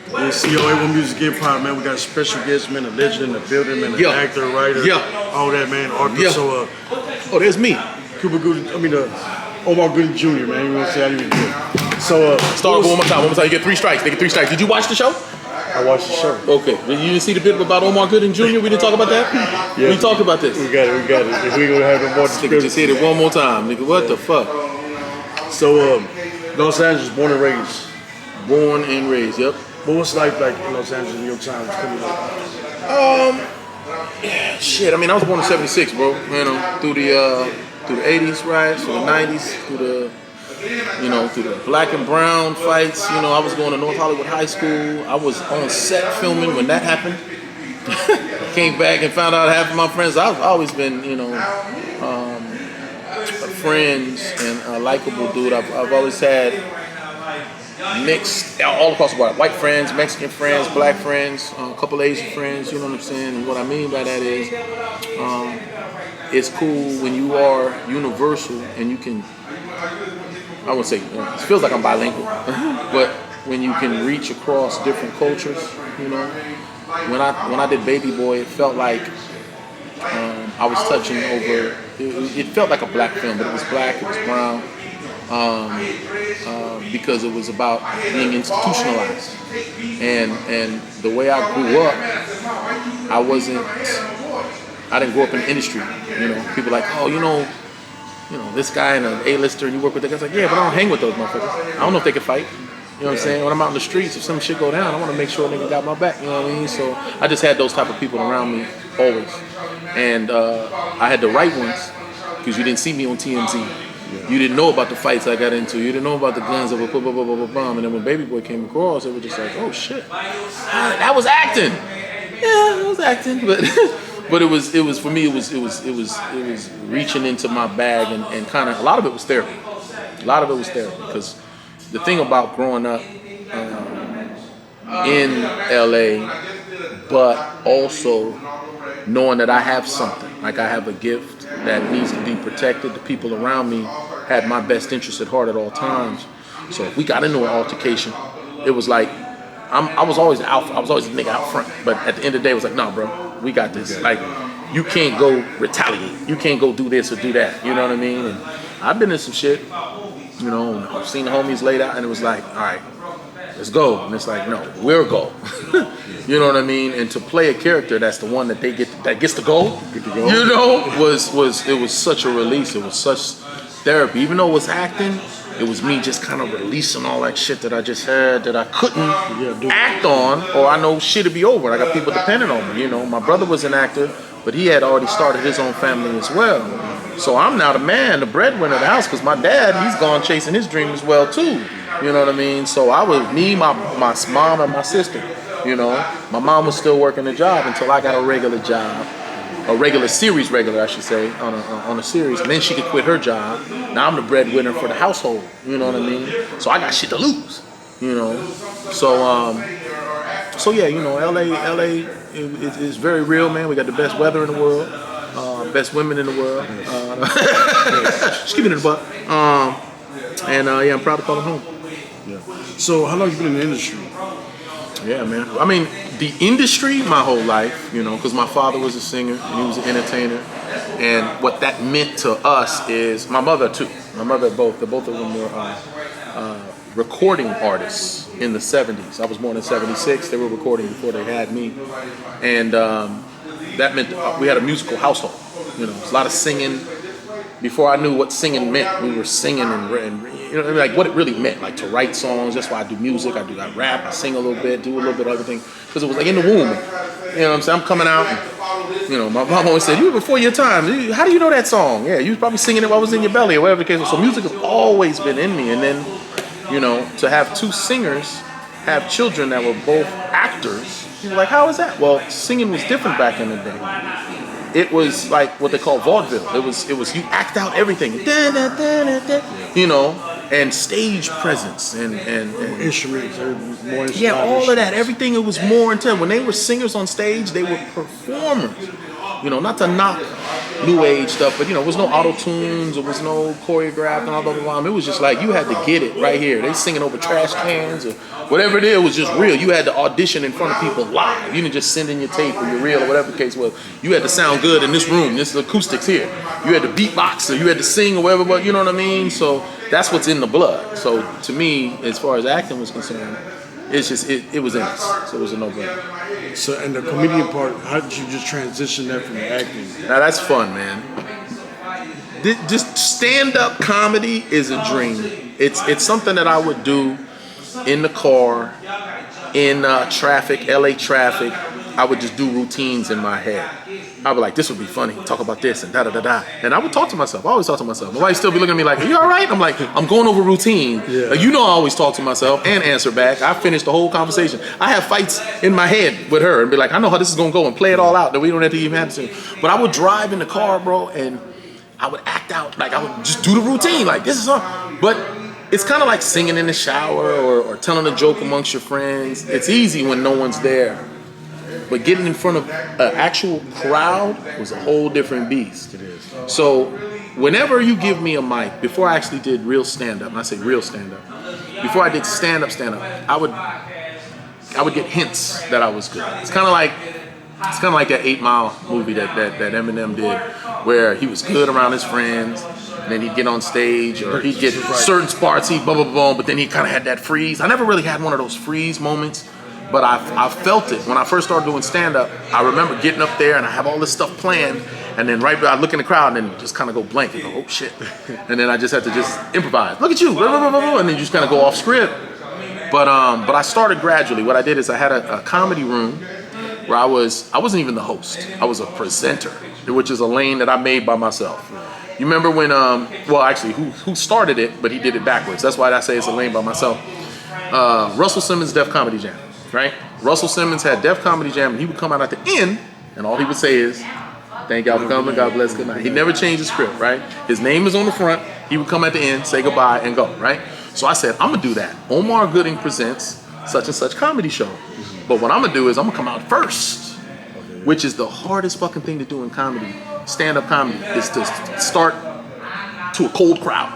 Yeah, COA Music Empire, man. We got a special guest, man, a legend in the building, man, an actor, writer, all that, man, Arthur. So, oh, there's me. Cuba Gooding, Omar Gooding Jr., man. You know what I'm saying? I didn't even do it. So, start one more time. You get 3 strikes. They get 3 strikes. Did you watch the show? I watched the show. Okay. You didn't see the bit about Omar Gooding Jr.? We didn't talk about that? Yeah. We talked about this. We got it. If we gonna have no more nigga, just hit it one more time. Nigga, what the fuck? So, Los Angeles, born and raised. Born and raised, yep. But what's life like in Los Angeles in your time coming up? Shit, I mean, I was born in '76, bro. You know, through the 80s riots, through the 90s, through the black and brown fights. You know, I was going to North Hollywood High School. I was on set filming when that happened. Came back and found out half of my friends. I've always been, friends and a likable dude. I've always had mixed all across the board. White friends, Mexican friends, black friends, a couple Asian friends, you know what I'm saying? And what I mean by that is it's cool when you are universal and you can, I won't say, it feels like I'm bilingual, but when you can reach across different cultures, you know. When I did Baby Boy, it felt like I was touching over, it felt like a black film, but it was black, it was brown. Because it was about being institutionalized, and the way I grew up, I didn't grow up in the industry. You know, people like, oh, you know, this guy and an A-lister, and you work with the guys. Like, yeah, but I don't hang with those motherfuckers. I don't know if they can fight. You know what I'm saying? When I'm out in the streets, if some shit go down, I want to make sure a nigga got my back. You know what I mean? So I just had those type of people around me always, and I had the right ones because you didn't see me on TMZ. You didn't know about the fights I got into. You didn't know about the guns that were blah, blah, blah, blah, blah, blah. And then when Baby Boy came across, it was just like, oh shit, that was acting. Yeah, it was acting, but but it was for me. It was reaching into my bag and kind of a lot of it was therapy. A lot of it was therapy because the thing about growing up in LA, but also knowing that I have something, like I have a gift that needs to be protected. The people around me had my best interest at heart at all times. So if we got into an altercation, it was like I was always the alpha. I was always the nigga out front. But at the end of the day, it was like, nah, bro, we got this. Like, you can't go retaliate. You can't go do this or do that. You know what I mean? And I've been in some shit. You know, I've seen the homies laid out, and it was like, all right, let's go. And it's like, no, we'll go. You know what I mean? And to play a character that's the one that gets to go, you know, was such a release. It was such therapy. Even though it was acting, it was me just kind of releasing all that shit that I just had that I couldn't act on, or I know shit'd be over. I got people depending on me. You know, my brother was an actor, but he had already started his own family as well. So I'm now the man, the breadwinner of the house, because my dad, he's gone chasing his dream as well too. You know what I mean? So I was me, my mom, and my sister. You know, my mom was still working a job until I got a regular job, a regular series regular, I should say, on a series. And then she could quit her job. Now I'm the breadwinner for the household. You know what I mean? So I got shit to lose. You know, so yeah, you know, LA is very real, man. We got the best weather in the world. Best women in the world. Just keep it in the butt. Yeah, I'm proud to call it home. Yeah. So how long you been in the industry? Yeah, man. I mean, the industry, my whole life, you know, because my father was a singer and he was an entertainer. And what that meant to us is, my mother too. My mother, both of them were recording artists in the 70s. I was born in 76. They were recording before they had me. And that meant we had a musical household. You know, a lot of singing. Before I knew what singing meant, we were singing and you know, like what it really meant, like to write songs. That's why I do music. I rap. I sing a little bit, do a little bit of everything, because it was like in the womb. You know what I'm saying? I'm coming out. And, you know, my mom always said, "You were before your time. How do you know that song?" Yeah, you was probably singing it while I was in your belly or whatever the case was. So music has always been in me. And then, you know, to have two singers have children that were both actors, people were like, how is that? Well, singing was different back in the day. It was like what they call vaudeville. It was you act out everything, you know, and stage presence and instruments, more yeah, all of that, everything. It was more intense. When they were singers on stage, they were performers. You know, not to knock new age stuff, but you know, there was no auto tunes, there was no choreographed and all blah blah blah. It was just like you had to get it right here. They singing over trash cans or whatever it is. It was just real. You had to audition in front of people live. You didn't just send in your tape or your reel or whatever the case was. You had to sound good in this room. This is acoustics here. You had to beatbox or you had to sing or whatever. But you know what I mean. So that's what's in the blood. So to me, as far as acting was concerned, it's just it was in us. So it was a no-brainer. So, and the comedian part, how did you just transition that from acting? Now that's fun, man. Just stand-up comedy is a dream. It's something that I would do in the car, in traffic, LA traffic. I would just do routines in my head. I would be like, this would be funny. Talk about this and da da da da. And I would talk to myself. I always talk to myself. My wife still be looking at me like, are you all right? I'm like, I'm going over routine. Yeah. Like, you know, I always talk to myself and answer back. I finish the whole conversation. I have fights in my head with her and be like, I know how this is gonna go and play it all out. That we don't have to even have to. But I would drive in the car, bro, and I would act out like I would just do the routine. Like this is on. But it's kind of like singing in the shower or telling a joke amongst your friends. It's easy when no one's there. But getting in front of an actual crowd was a whole different beast. It is. So whenever you give me a mic, before I actually did real stand-up, and I say real stand-up, before I did stand-up, I would get hints that I was good. It's kind of like that 8 Mile movie that Eminem did, where he was good around his friends, and then he'd get on stage, or he'd get certain parts, he'd blah, blah, blah, but then he kind of had that freeze. I never really had one of those freeze moments, but I felt it. When I first started doing stand-up, I remember getting up there, and I have all this stuff planned, and then I look in the crowd, and then just kind of go blank, and go, oh, shit. And then I just had to just improvise. Look at you, blah, blah, blah, blah, and then you just kind of go off script. But I started gradually. What I did is I had a comedy room where I wasn't even the host. I was a presenter, which is a lane that I made by myself. You remember when, well, actually, who started it, but he did it backwards. That's why I say it's a lane by myself. Russell Simmons' Def Comedy Jam, right? Russell Simmons had Def Comedy Jam, and he would come out at the end, and all he would say is, thank y'all for coming, God bless, good night. He never changed the script, right? His name is on the front. He would come at the end, say goodbye, and go, right? So I said, I'm gonna do that. Omar Gooding presents such and such comedy show. But what I'm gonna do is I'm gonna come out first, which is the hardest fucking thing to do in comedy, stand-up comedy, is to start to a cold crowd.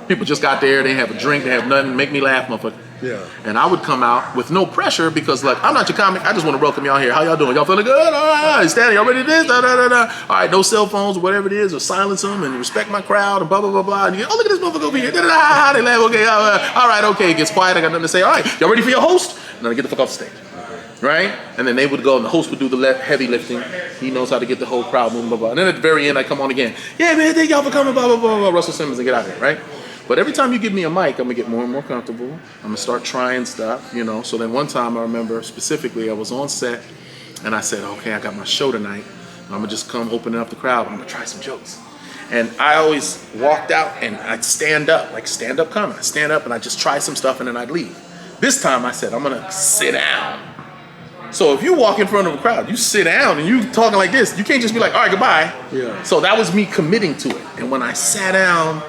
People just got there, they have a drink, they have nothing, make me laugh, motherfucker. Yeah. And I would come out with no pressure because, like, I'm not your comic. I just want to welcome y'all here. How y'all doing? Y'all feeling good? All right, standing. Y'all ready to this? Da, da, da, da. All right, no cell phones or whatever it is, or silence them and respect my crowd and blah, blah, blah, blah. And you go, oh, look at this motherfucker over here. Da, da, da, they laugh. Okay, all right, okay. It gets quiet. I got nothing to say. All right, y'all ready for your host? And then I get the fuck off the stage. Right? And then they would go, and the host would do the heavy lifting. He knows how to get the whole crowd moving, blah, blah. And then at the very end, I come on again. Yeah, man, thank y'all for coming, blah, blah, blah, blah. Russell Simmons, and get out of here, right? But every time you give me a mic, I'm gonna get more and more comfortable. I'm gonna start trying stuff, you know. So then one time I remember specifically, I was on set, and I said, okay, I got my show tonight. I'm gonna just come opening up the crowd. I'm gonna try some jokes. And I always walked out, and I'd stand up, like stand-up comedy. I'd stand up, and I'd just try some stuff, and then I'd leave. This time I said, I'm gonna sit down. So if you walk in front of a crowd, you sit down, and you talking like this, you can't just be like, all right, goodbye. Yeah. So that was me committing to it. And when I sat down,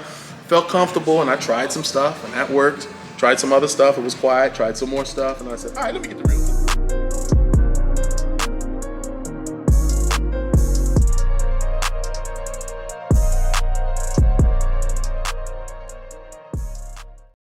felt comfortable, and I tried some stuff, and that worked. Tried some other stuff, it was quiet, tried some more stuff, and I said, all right, let me get the real thing.